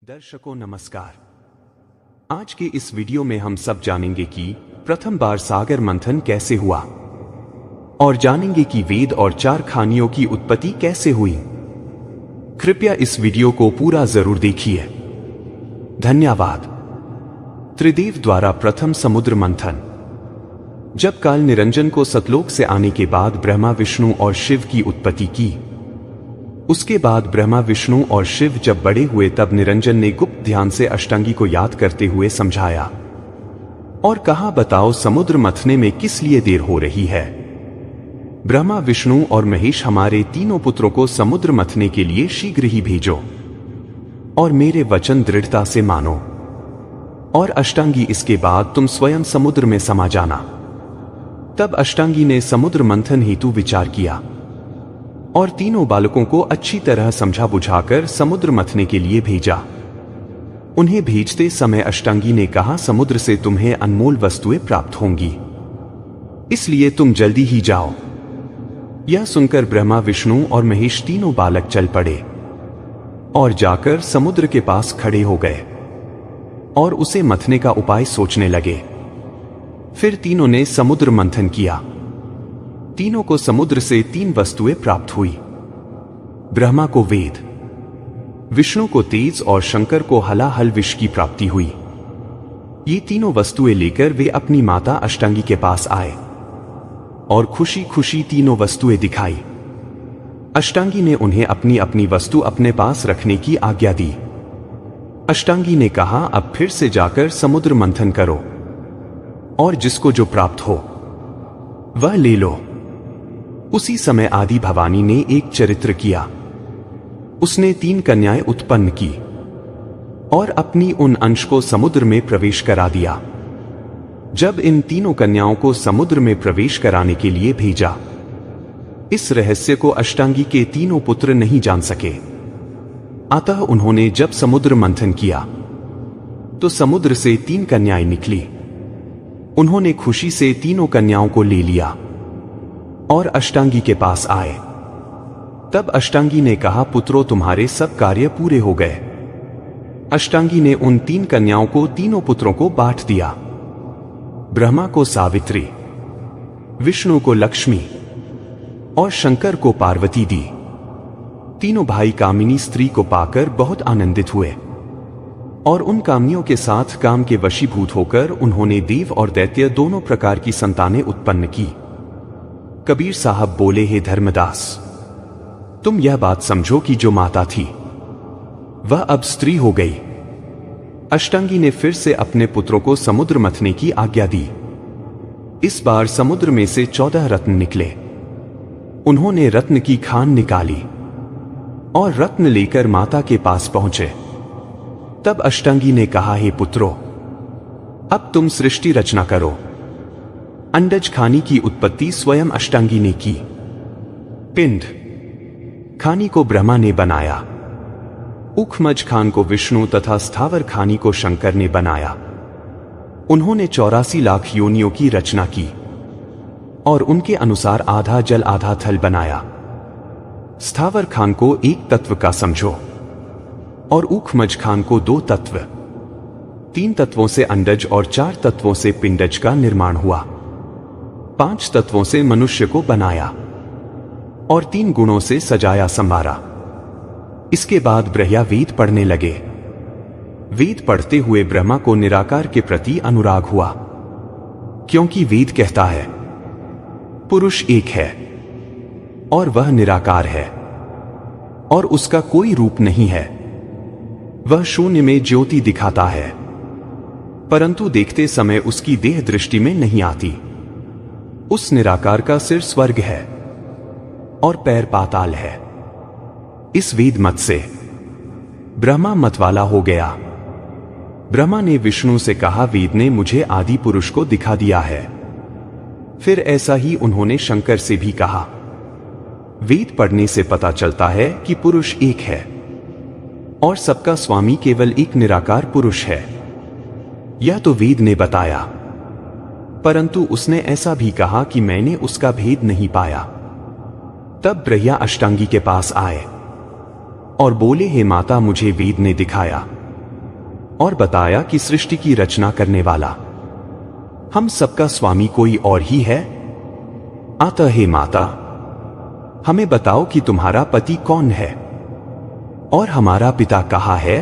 दर्शकों नमस्कार। आज के इस वीडियो में हम सब जानेंगे कि प्रथम बार सागर मंथन कैसे हुआ और जानेंगे कि वेद और चार खानियों की उत्पत्ति कैसे हुई। कृपया इस वीडियो को पूरा जरूर देखिए। धन्यवाद। त्रिदेव द्वारा प्रथम समुद्र मंथन। जब काल निरंजन को सतलोक से आने के बाद ब्रह्मा विष्णु और शिव की उत्पत्ति की, उसके बाद ब्रह्मा विष्णु और शिव जब बड़े हुए तब निरंजन ने गुप्त ध्यान से अष्टांगी को याद करते हुए समझाया और कहा, बताओ समुद्र मथने में किस लिए देर हो रही है। ब्रह्मा विष्णु और महेश हमारे तीनों पुत्रों को समुद्र मथने के लिए शीघ्र ही भेजो और मेरे वचन दृढ़ता से मानो, और अष्टांगी इसके बाद तुम स्वयं समुद्र में समा जाना। तब अष्टांगी ने समुद्र मंथन हेतु विचार किया और तीनों बालकों को अच्छी तरह समझा बुझाकर समुद्र मथने के लिए भेजा। उन्हें भेजते समय अष्टांगी ने कहा, समुद्र से तुम्हें अनमोल वस्तुएं प्राप्त होंगी, इसलिए तुम जल्दी ही जाओ। यह सुनकर ब्रह्मा विष्णु और महेश तीनों बालक चल पड़े और जाकर समुद्र के पास खड़े हो गए और उसे मथने का उपाय सोचने लगे। फिर तीनों ने समुद्र मंथन किया। तीनों को समुद्र से तीन वस्तुएं प्राप्त हुई। ब्रह्मा को वेद, विष्णु को तेज और शंकर को हलाहल विष की प्राप्ति हुई। ये तीनों वस्तुएं लेकर वे अपनी माता अष्टांगी के पास आए और खुशी खुशी तीनों वस्तुएं दिखाई। अष्टांगी ने उन्हें अपनी अपनी वस्तु अपने पास रखने की आज्ञा दी। अष्टांगी ने कहा, अब फिर से जाकर समुद्र मंथन करो और जिसको जो प्राप्त हो वह ले लो। उसी समय आदि भवानी ने एक चरित्र किया। उसने तीन कन्याएं उत्पन्न की और अपनी उन अंश को समुद्र में प्रवेश करा दिया। जब इन तीनों कन्याओं को समुद्र में प्रवेश कराने के लिए भेजा, इस रहस्य को अष्टांगी के तीनों पुत्र नहीं जान सके। अतः उन्होंने जब समुद्र मंथन किया तो समुद्र से तीन कन्याएं निकली। उन्होंने खुशी से तीनों कन्याओं को ले लिया और अष्टांगी के पास आए। तब अष्टांगी ने कहा, पुत्रों तुम्हारे सब कार्य पूरे हो गए। अष्टांगी ने उन तीन कन्याओं को तीनों पुत्रों को बांट दिया। ब्रह्मा को सावित्री, विष्णु को लक्ष्मी और शंकर को पार्वती दी। तीनों भाई कामिनी स्त्री को पाकर बहुत आनंदित हुए और उन कामनियों के साथ काम के वशीभूत होकर उन्होंने देव और दैत्य दोनों प्रकार की संतानें उत्पन्न की। कबीर साहब बोले, हे धर्मदास, तुम यह बात समझो कि जो माता थी वह अब स्त्री हो गई। अष्टांगी ने फिर से अपने पुत्रों को समुद्र मथने की आज्ञा दी। इस बार समुद्र में से 14 रत्न निकले। उन्होंने रत्न की खान निकाली और रत्न लेकर माता के पास पहुंचे। तब अष्टांगी ने कहा, हे पुत्रों, अब तुम सृष्टि रचना करो। अंडज खानी की उत्पत्ति स्वयं अष्टांगी ने की। पिंड खानी को ब्रह्मा ने बनाया। उखमज खान को विष्णु तथा स्थावर खानी को शंकर ने बनाया। उन्होंने 84 लाख योनियों की रचना की और उनके अनुसार आधा जल आधा थल बनाया। स्थावर खान को एक तत्व का समझो और उखमज खान को 2 तत्व, 3 तत्वों से अंडज और 4 तत्वों से पिंडज का निर्माण हुआ। 5 तत्वों से मनुष्य को बनाया और 3 गुणों से सजाया संवारा। इसके बाद ब्रह्मा वेद पढ़ने लगे। वेद पढ़ते हुए ब्रह्मा को निराकार के प्रति अनुराग हुआ, क्योंकि वेद कहता है पुरुष एक है और वह निराकार है और उसका कोई रूप नहीं है। वह शून्य में ज्योति दिखाता है, परंतु देखते समय उसकी देह दृष्टि में नहीं आती। उस निराकार का सिर स्वर्ग है और पैर पाताल है। इस वेद मत से ब्रह्मा मतवाला हो गया। ब्रह्मा ने विष्णु से कहा, वेद ने मुझे आदि पुरुष को दिखा दिया है। फिर ऐसा ही उन्होंने शंकर से भी कहा। वेद पढ़ने से पता चलता है कि पुरुष एक है और सबका स्वामी केवल एक निराकार पुरुष है। यह तो वेद ने बताया, परंतु उसने ऐसा भी कहा कि मैंने उसका भेद नहीं पाया। तब ब्रह्मा अष्टांगी के पास आए और बोले, हे माता, मुझे वेद ने दिखाया और बताया कि सृष्टि की रचना करने वाला हम सबका स्वामी कोई और ही है। अतः हे माता, हमें बताओ कि तुम्हारा पति कौन है और हमारा पिता कहाँ है।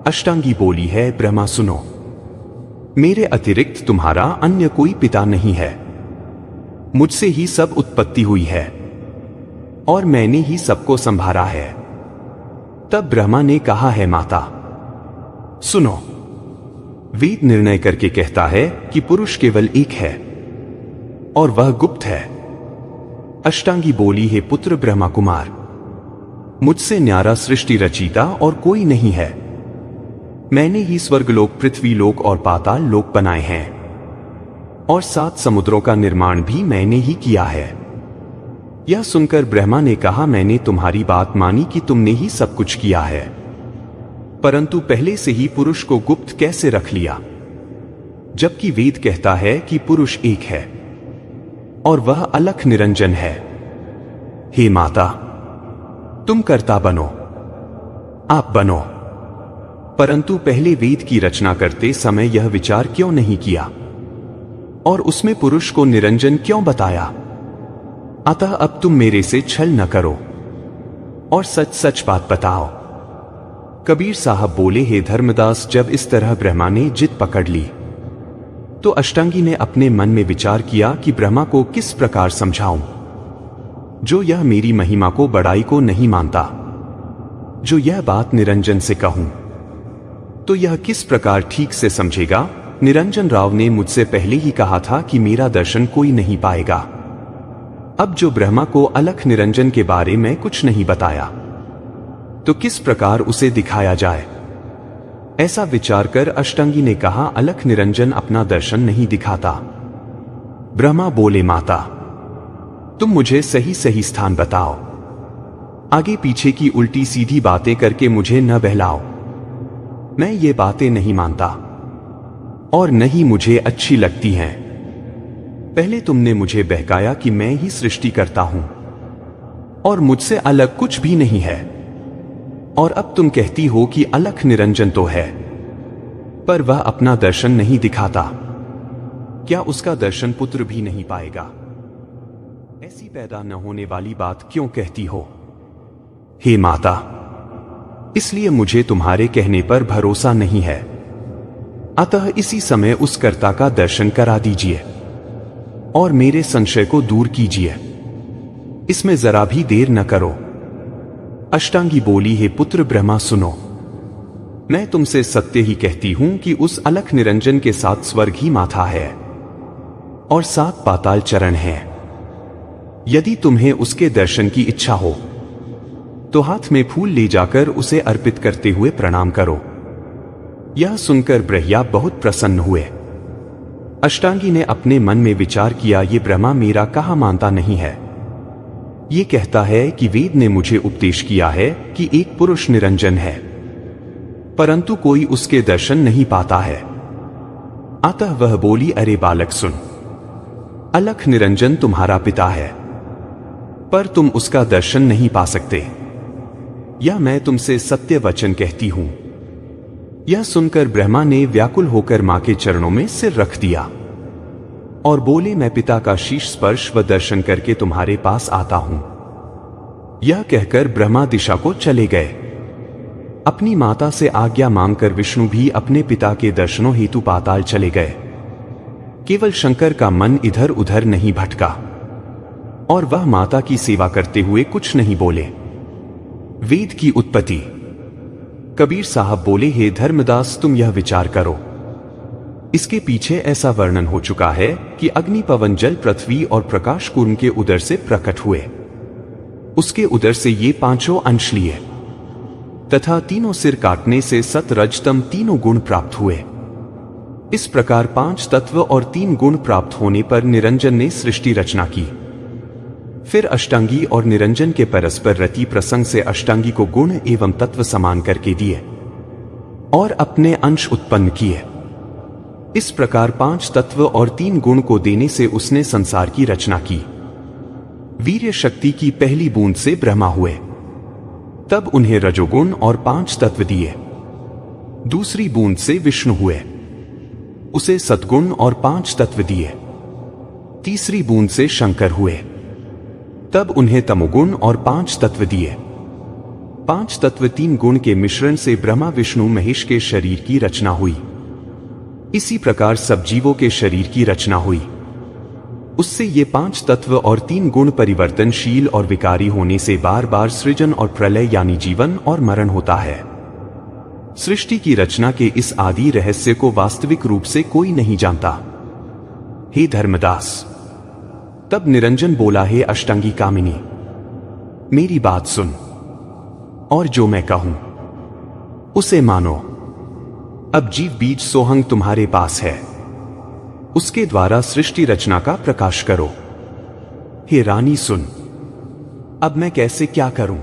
अष्टांगी बोली है, ब्रह्मा सुनो, मेरे अतिरिक्त तुम्हारा अन्य कोई पिता नहीं है। मुझसे ही सब उत्पत्ति हुई है और मैंने ही सबको संभाला है। तब ब्रह्मा ने कहा है, माता सुनो, वेद निर्णय करके कहता है कि पुरुष केवल एक है और वह गुप्त है। अष्टांगी बोली, हे पुत्र ब्रह्मा कुमार, मुझसे न्यारा सृष्टि रचयिता और कोई नहीं है। मैंने ही स्वर्गलोक, पृथ्वीलोक और पाताल लोक बनाए हैं और 7 समुद्रों का निर्माण भी मैंने ही किया है। यह सुनकर ब्रह्मा ने कहा, मैंने तुम्हारी बात मानी कि तुमने ही सब कुछ किया है, परंतु पहले से ही पुरुष को गुप्त कैसे रख लिया, जबकि वेद कहता है कि पुरुष एक है और वह अलख निरंजन है। हे माता, तुम कर्ता बनो, आप बनो, परंतु पहले वेद की रचना करते समय यह विचार क्यों नहीं किया और उसमें पुरुष को निरंजन क्यों बताया। अतः अब तुम मेरे से छल न करो और सच सच बात बताओ। कबीर साहब बोले, हे धर्मदास, जब इस तरह ब्रह्मा ने जिद पकड़ ली तो अष्टांगी ने अपने मन में विचार किया कि ब्रह्मा को किस प्रकार समझाऊं, जो यह मेरी महिमा को बड़ाई को नहीं मानता। जो यह बात निरंजन से कहूं तो यह किस प्रकार ठीक से समझेगा। निरंजन राव ने मुझसे पहले ही कहा था कि मेरा दर्शन कोई नहीं पाएगा। अब जो ब्रह्मा को अलख निरंजन के बारे में कुछ नहीं बताया तो किस प्रकार उसे दिखाया जाए। ऐसा विचार कर अष्टांगी ने कहा, अलख निरंजन अपना दर्शन नहीं दिखाता। ब्रह्मा बोले, माता तुम मुझे सही सही स्थान बताओ, आगे पीछे की उल्टी सीधी बातें करके मुझे न बहलाओ। मैं ये बातें नहीं मानता और नहीं मुझे अच्छी लगती हैं। पहले तुमने मुझे बहकाया कि मैं ही सृष्टि करता हूं और मुझसे अलग कुछ भी नहीं है, और अब तुम कहती हो कि अलख निरंजन तो है पर वह अपना दर्शन नहीं दिखाता। क्या उसका दर्शन पुत्र भी नहीं पाएगा? ऐसी पैदा न होने वाली बात क्यों कहती हो? हे माता, इसलिए मुझे तुम्हारे कहने पर भरोसा नहीं है। अतः इसी समय उस कर्ता का दर्शन करा दीजिए और मेरे संशय को दूर कीजिए। इसमें जरा भी देर न करो। अष्टांगी बोली, हे पुत्र ब्रह्मा सुनो, मैं तुमसे सत्य ही कहती हूं कि उस अलख निरंजन के 7 स्वर्ग ही माथा है और 7 पाताल चरण हैं। यदि तुम्हें उसके दर्शन की इच्छा हो तो हाथ में फूल ले जाकर उसे अर्पित करते हुए प्रणाम करो। यह सुनकर ब्रह्मा बहुत प्रसन्न हुए। अष्टांगी ने अपने मन में विचार किया, ये ब्रह्मा मेरा कहा मानता नहीं है। ये कहता है कि वेद ने मुझे उपदेश किया है कि एक पुरुष निरंजन है, परंतु कोई उसके दर्शन नहीं पाता है। अतः वह बोली, अरे बालक सुन, अलख निरंजन तुम्हारा पिता है पर तुम उसका दर्शन नहीं पा सकते। यह मैं तुमसे सत्य वचन कहती हूं। यह सुनकर ब्रह्मा ने व्याकुल होकर मां के चरणों में सिर रख दिया और बोले, मैं पिता का शीश स्पर्श व दर्शन करके तुम्हारे पास आता हूं। यह कहकर ब्रह्मा दिशा को चले गए। अपनी माता से आज्ञा मांगकर विष्णु भी अपने पिता के दर्शनों हेतु पाताल चले गए। केवल शंकर का मन इधर उधर नहीं भटका और वह माता की सेवा करते हुए कुछ नहीं बोले। वेद की उत्पत्ति। कबीर साहब बोले, हे धर्मदास, तुम यह विचार करो, इसके पीछे ऐसा वर्णन हो चुका है कि अग्नि, पवन, जल, पृथ्वी और प्रकाश कूर्म के उदर से प्रकट हुए। उसके उदर से ये 5 अंश लिए तथा तीनों सिर काटने से सत रज तम तीनों गुण प्राप्त हुए। इस प्रकार 5 तत्व और 3 गुण प्राप्त होने पर निरंजन ने सृष्टि रचना की। फिर अष्टांगी और निरंजन के परस्पर रति प्रसंग से अष्टांगी को गुण एवं तत्व समान करके दिए और अपने अंश उत्पन्न किए। इस प्रकार 5 तत्व और 3 गुण को देने से उसने संसार की रचना की। वीर्य शक्ति की पहली बूंद से ब्रह्मा हुए, तब उन्हें रजोगुण और 5 तत्व दिए। दूसरी बूंद से विष्णु हुए, उसे सद्गुण और 5 तत्व दिए। तीसरी बूंद से शंकर हुए, तब उन्हें तमोगुण और 5 तत्व दिए। 5 तत्व 3 गुण के मिश्रण से ब्रह्मा विष्णु महेश के शरीर की रचना हुई। इसी प्रकार सब जीवों के शरीर की रचना हुई। उससे ये 5 तत्व और 3 गुण परिवर्तनशील और विकारी होने से बार बार सृजन और प्रलय यानी जीवन और मरण होता है। सृष्टि की रचना के इस आदि रहस्य को वास्तविक रूप से कोई नहीं जानता। हे धर्मदास, तब निरंजन बोला, हे अष्टांगी कामिनी, मेरी बात सुन और जो मैं कहूं उसे मानो। अब जीव बीज सोहंग तुम्हारे पास है, उसके द्वारा सृष्टि रचना का प्रकाश करो। हे रानी सुन, अब मैं कैसे क्या करूं।